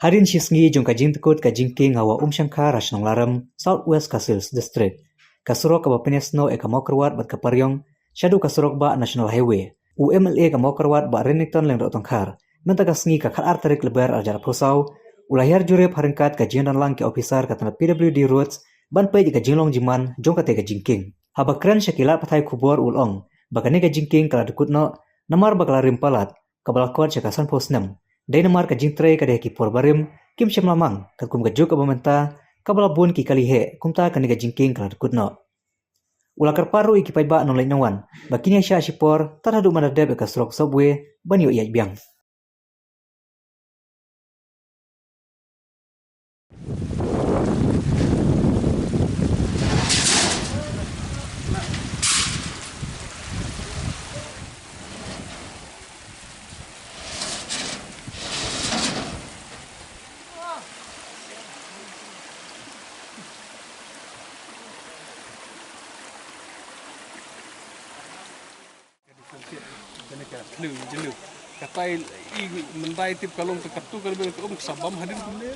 Harin shisngi jong kajing tekut kajing king hawa Shankar Rashnong Laram, Southwest Castles District. Kasurok kaba penesno eka mokerwat bat kaparyong, Shadu kasurok ba National Highway. UMLA ka mokerwat ba Renington leng tongkar. Mentagasngi ka khat arterik lebar ajar pusau. Ulahir jurep haringkat kajian dan lang ke officer katana PWD roads ban pai ka jinglong jiman jong kate kajing king. Haba kren syakila pathai kubor ulong. Bakane kajing king kala dekutno namar bakala rimpalat kabalakot syakasan posnem. Dai namar kajing tray kadeh ki porbarim kim syam lamang kum kajuk abamenta kabalabun ki kalihe kumta kani kajing king kala dekutno. Ulakar paru iki pai ba nolai nawan. Bakini sya sipor tarhadu manadeb ka strok subway banyo iya biang. Lưng chứ lưng cả tay y mình tay tiếp kalong từ cắt tu cái bên ông sabam hadir kumne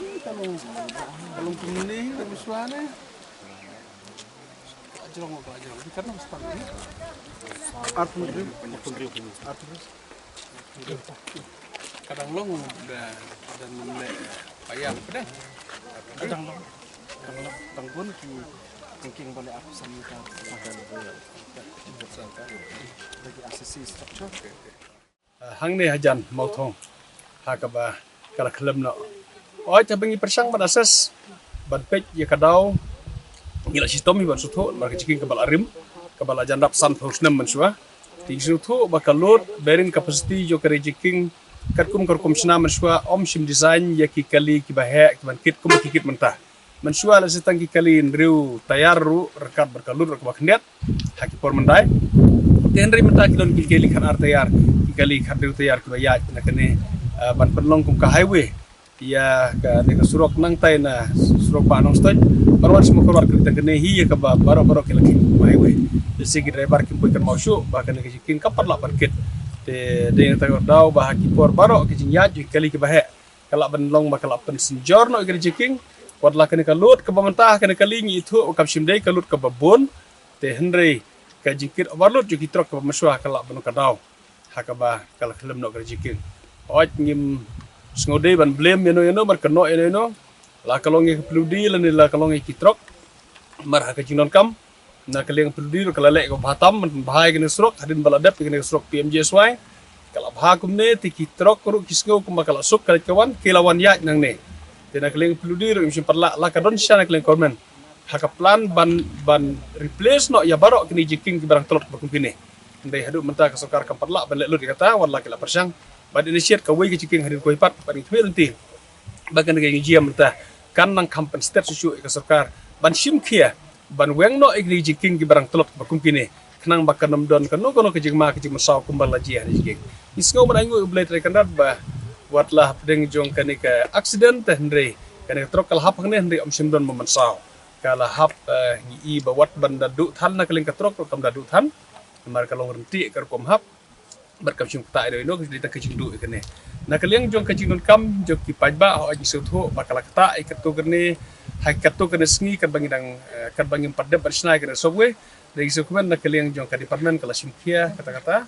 kalong kumne tapi suara ajarong apa ajarong di karena mustang ini art mudri kadang long dan mende payah pada kadang pun thinking boleh aku sama bagi asasi structure hang ne hajan mau thong hakaba kala khlem no oi ta bengi persang pada asas ban pej ya kadau ngila sistem ban sutho mar ciking kabal arim kabal ajan rap san phosnem mansua ti sutho bakalot bearing capacity jo kare ciking karkum sna mansua om sim design ya ki kali ki bahe ki ban kit kum kit mentah mansua la setang ki kali riu tayar ru rekat berkalut rekbak net haki por mendai tenri mentah kilon ki kali kan artayar kali khadir tayar ke bayat na kene ban penlong kum ka highway ya ka ne ka surok nang tai na surok ba nong stai barwan semua keluar kita kene hi ka ba baro ke lagi highway desi ki driver ki pun kan mau syu ba kene ki king kapat la ban kit de ta dau ba ki por baro ki jinya ju kali ki bahe kala ban long ba kala pen sinjor no ki king wat la kene ka lut ka mentah kene kali ngi itu ka simdai ka lut ka babon te henry ka jikir overload ju ki trok ka maswa kala ban ka dau hakaba kala khlem no kerjiking oj ngim sngodei ban blem yeno mar keno yeno la kalongi pludi lan la kalongi kitrok mar haka jinon kam na kaleng pludi kala lek ko batam bahai kene srok hadin baladap kene srok PMJ swai kala bha kumne ti kitrok ru kisngo kum kala suk kala kawan kilawan ya nang ne tena kaleng pludi ru sim parla la kadon syana kaleng kormen haka plan ban replace no ya barok kini jiking barang telot bakum kini ndai hadu menta ka sokar kam parla ban lut kata wala kila persang bad initiate ka wei ki ciking hadir ko hipat bad thwel ti bagan ga ngiam menta kan nang kampen state susu ka sokar ban sim khia ban weng no igri ciking ki barang telot bakum kini knang bakanam don kan no kono ke jingma ke jingma kumbal laji hari ciking isngo manangu ublait rekandat ba watlah pedeng jong kanika accident hendre kanika trokal hap hangne hendre om simdon memansau kala hap ngi ba wat ban dadu than na kaling ka trok kam dadu than mar kalong renti kar kom hap berkam chung ta ino di ta kajing du ikene na kaliang jong kajing non kam jok ki pajba ho aji sutho bakala kata ikatu kene hakatu kene sngi kan bangidang kan bangim padde bersnai kene sobwe dari sukumen na kaliang jong ka department kala simkia kata-kata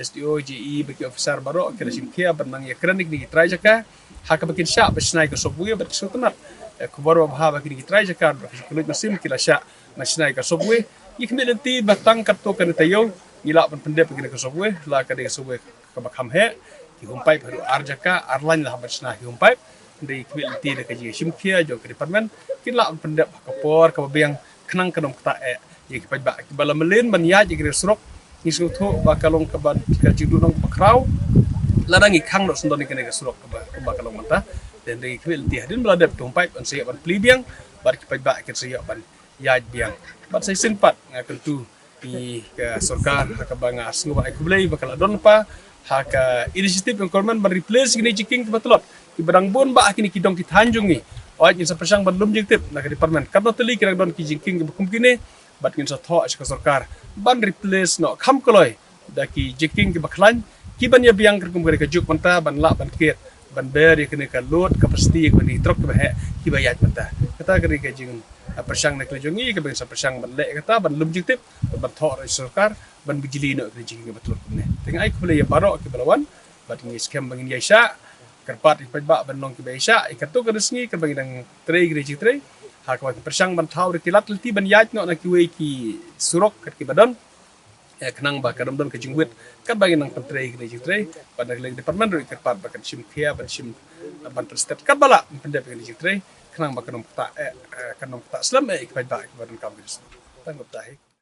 SDO JE bagi officer baro kala simkia bernang ya krenik di trai jaka hak bakin sya bersnai ke sobwe bersutunat kubaro bha bagi di trai jaka kulit masim kila sya masnai ka sobwe ikmelenti batang kartu kene tayo ila ban pendep kene ka sobwe la ka de sobwe ka bakham he ki humpai baru arjaka arlan la habasna ki humpai de ikmelenti de ka ji simkia jo ke department kila ban pendep ka por ka biang knang kanom kata ye ki pajba ki bala melin ban ya ji gre srok ni sutho bakalong ka ban ka jidu nang pakraw ladang i khang no sundon kene ka srok ka bakalong mata den de ikmelenti hadin bladep humpai ban siap ban plibiang bar ki pajba ke siap ban ya biang bat sai simpat ngakel tu di ke sorkar haka banga asngu ba kublai bakal adon pa haka inisiatif yang korman ban replace gini ciking kebetulan ki barang bon ba akini kidong ki tanjung ni oj insa persang ban lum jengtip na ke department kadno teli kira don ki ciking bukum kini bat ngin sa tho ka sorkar ban replace no kham koloi da ki ciking ki baklan ki ban ya biang kerkum ke juk manta ban la ban ket ban ber kene ka lot kapasiti ko ni trok ba ki ba yat mata kata kari ka jing persang nak lejongi ke bangsa persang ban le kata ban lum jitip ban thor sarkar ban bijli no ke jing betul ne teng ai ko le ya barok ke balawan bat ni scam bangin yaisha kerpat ipat ba ban nong ke yaisha ikatu ke resmi ke bangin dang tre gereji tre ha ka persang ban thau ri tilat lti ban yat no na ki we ki surok kat ki badan kenang ba kadam don ke jingwit kan bagi nang pentre gereji tre pada leg department ri kerpat ba kan sim khia ban sim ban step kan bala pendep gereji tre kenang ba kanong ta kanong ta slam ipat ba badan kam gereji tangop tahi